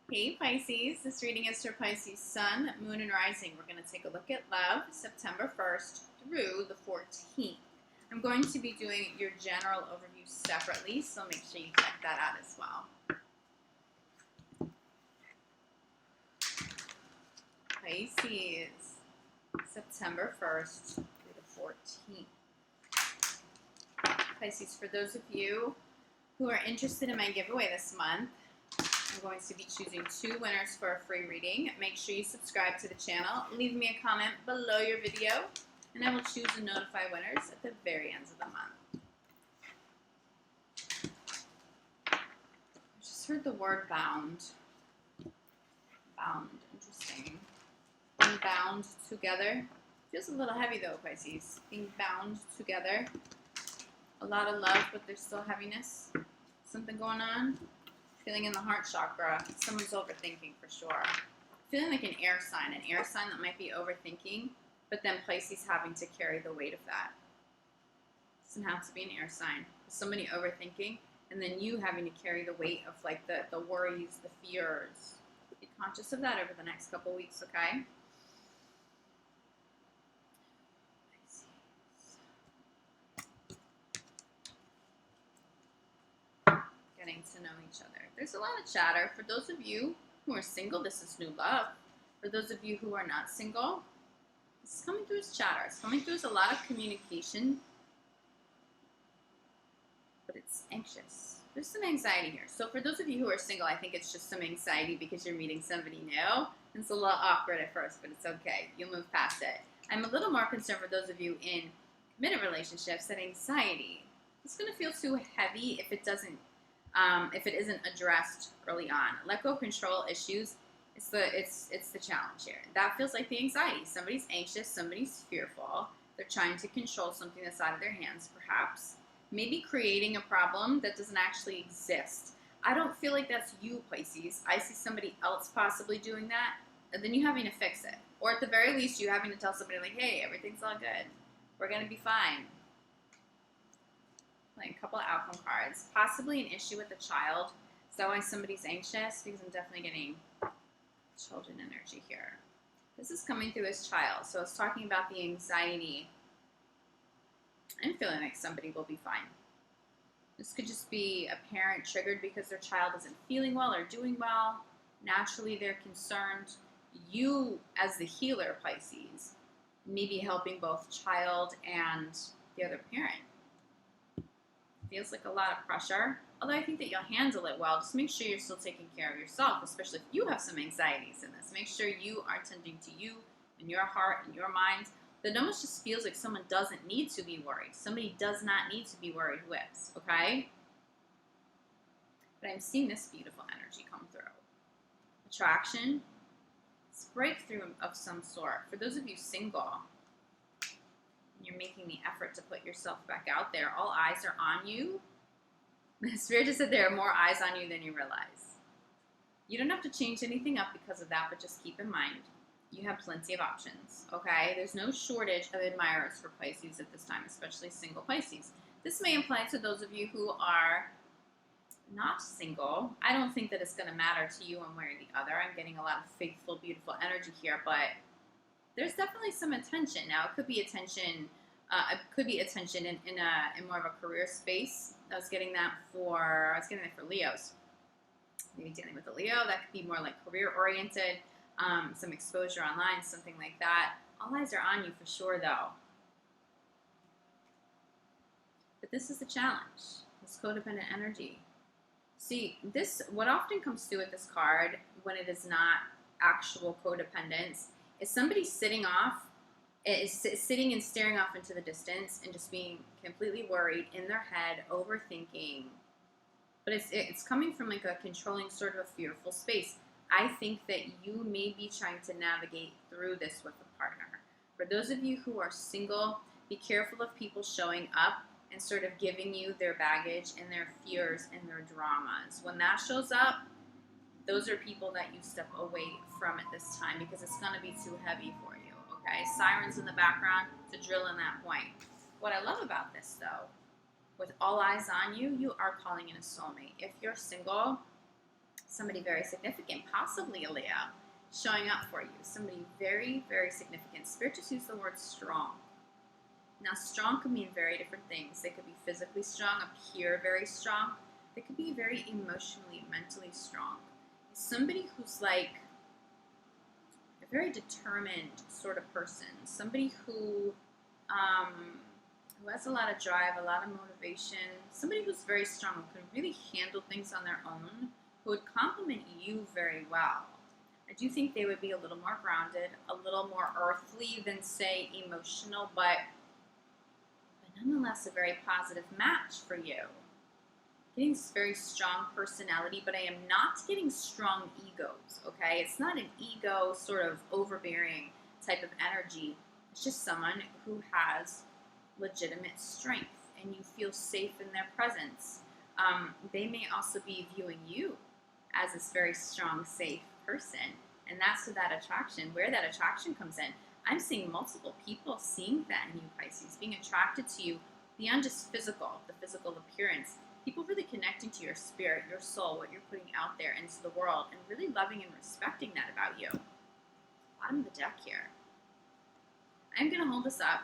Hey Pisces, this reading is for Pisces Sun, Moon, and Rising. We're going to take a look at love September 1st through the 14th. I'm going to be doing your general overview separately, so make sure you check that out as well. Pisces, September 1st through the 14th. Pisces, for those of you who are interested in my giveaway this month, I'm going to be choosing 2 winners for a free reading. Make sure you subscribe to the channel, leave me a comment below your video, and I will choose and notify winners at the very end of the month. I just heard the word bound. Bound, interesting. Being bound together. Feels a little heavy though, Pisces. Being bound together. A lot of love, but there's still heaviness. Something going on. Feeling in the heart chakra. Someone's overthinking for sure. Feeling like an air sign that might be overthinking, but then Pisces having to carry the weight of that. Doesn't have to be an air sign. Somebody overthinking, and then you having to carry the weight of like the worries, the fears. Be conscious of that over the next couple weeks, okay? Getting to know each other. There's a lot of chatter. For those of you who are single, this is new love. For those of you who are not single, this is coming through as chatter. It's coming through as a lot of communication, but it's anxious. There's some anxiety here. So for those of you who are single, I think it's just some anxiety because you're meeting somebody new. It's a little awkward at first, but it's okay. You'll move past it. I'm a little more concerned for those of you in committed relationships that anxiety is going to feel too heavy if it isn't addressed early on. Let go of control issues. It's the challenge here. That feels like the anxiety. Somebody's anxious. Somebody's fearful. They're trying to control something that's out of their hands, perhaps. Maybe creating a problem that doesn't actually exist. I don't feel like that's you, Pisces. I see somebody else possibly doing that, and then you having to fix it. Or at the very least, you having to tell somebody like, hey, everything's all good. We're going to be fine. Playing a couple of outcome cards. Possibly an issue with a child. Is that why somebody's anxious? Because I'm definitely getting children energy here. This is coming through as child. So it's talking about the anxiety. I'm feeling like somebody will be fine. This could just be a parent triggered because their child isn't feeling well or doing well. Naturally, they're concerned. You, as the healer, Pisces, may be helping both child and the other parent. Feels like a lot of pressure. Although I think that you'll handle it well. Just make sure you're still taking care of yourself, especially if you have some anxieties in this. Make sure you are tending to you and your heart and your mind. It almost just feels like someone doesn't need to be worried. Somebody does not need to be worried with, okay? But I'm seeing this beautiful energy come through. Attraction. It's breakthrough of some sort. For those of you single, you're making the effort to put yourself back out there. All eyes are on you. The Spirit just said there are more eyes on you than you realize. You don't have to change anything up because of that, but just keep in mind, you have plenty of options, okay? There's no shortage of admirers for Pisces at this time, especially single Pisces. This may apply to those of you who are not single. I don't think that it's going to matter to you one way or the other. I'm getting a lot of faithful, beautiful energy here, but there's definitely some attention. Now, it could be attention in more of a career space. I was getting that for Leos. Maybe dealing with a Leo, that could be more like career-oriented. Some exposure online, something like that. All eyes are on you for sure, though. But this is the challenge, this codependent energy. See, what often comes through with this card when it is not actual codependence is somebody sitting and staring off into the distance and just being completely worried in their head, overthinking. But it's coming from like a controlling, sort of a fearful space. I think that you may be trying to navigate through this with a partner. For those of you who are single, be careful of people showing up and sort of giving you their baggage and their fears and their dramas. When that shows up, those are people that you step away from at this time because it's going to be too heavy for you, okay? Sirens in the background to drill in that point. What I love about this, though, with all eyes on you, you are calling in a soulmate. If you're single, Somebody very significant, possibly a Leo, showing up for you. Somebody very, very significant. Spirit just used the word strong. Now, strong could mean very different things. They could be physically strong, appear very strong. They could be very emotionally, mentally strong. Somebody who's like a very determined sort of person. Somebody who has a lot of drive, a lot of motivation. Somebody who's very strong, who can really handle things on their own, who would complement you very well. I do think they would be a little more grounded, a little more earthly than, say, emotional, but nonetheless a very positive match for you. Getting this very strong personality, but I am not getting strong egos, okay? It's not an ego sort of overbearing type of energy. It's just someone who has legitimate strength and you feel safe in their presence. They may also be viewing you as this very strong, safe person, and that's where that attraction comes in. I'm seeing multiple people seeing that in you, Pisces, being attracted to you beyond just the physical appearance. People really connecting to your spirit, your soul, what you're putting out there into the world, and really loving and respecting that about you. Bottom of the deck here. I'm going to hold this up.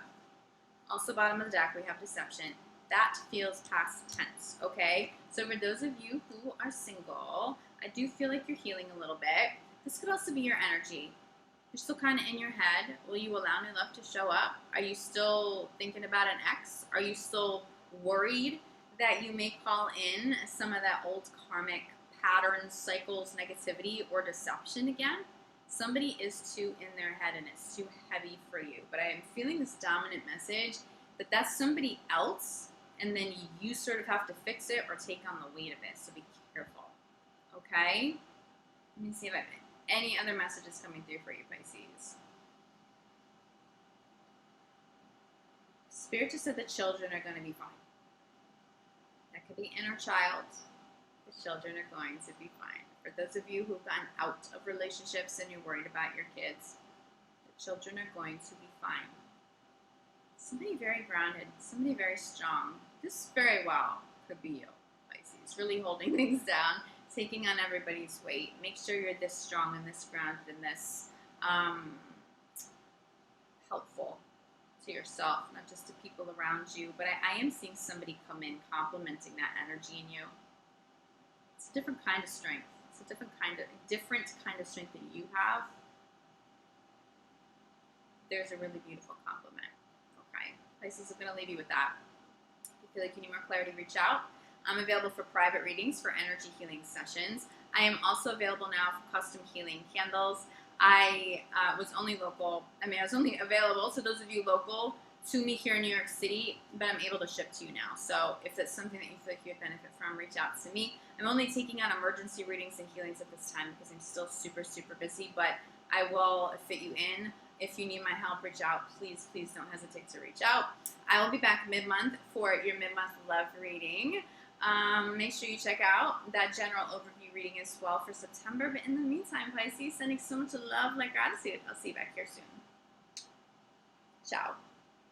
Also, bottom of the deck, we have deception. That feels past tense, okay? So for those of you who are single, I do feel like you're healing a little bit. This could also be your energy. You're still kind of in your head. Will you allow new love to show up? Are you still thinking about an ex? Are you still worried that you may call in some of that old karmic patterns, cycles, negativity, or deception again? Somebody is too in their head and it's too heavy for you. But I am feeling this dominant message that that's somebody else, and then you sort of have to fix it or take on the weight of it. So be careful, okay? Let me see if I have any other messages coming through for you, Pisces. Spirit just said the children are going to be fine. That could be inner child. The children are going to be fine. For those of you who've gotten out of relationships and you're worried about your kids, the children are going to be fine. Somebody very grounded, somebody very strong. This very well could be you, Pisces. Really holding things down, taking on everybody's weight. Make sure you're this strong and this grounded and this helpful to yourself, not just to people around you. But I am seeing somebody come in complimenting that energy in you. It's a different kind of strength. It's a different kind of strength that you have. There's a really beautiful compliment. Okay, Pisces, I'm going to leave you with that. If you feel like you need more clarity, reach out. I'm available for private readings, for energy healing sessions. I am also available now for custom healing candles. I was only available to those of you local to me here in New York City, but I'm able to ship to you now. So if that's something that you feel like you would benefit from, reach out to me. I'm only taking on emergency readings and healings at this time because I'm still super, super busy, but I will fit you in. If you need my help, reach out. Please, please don't hesitate to reach out. I will be back mid-month for your mid-month love reading. Make sure you check out that general overview reading as well for September. But in the meantime, Pisces, sending so much love, like gratitude. I'll see you back here soon. Ciao.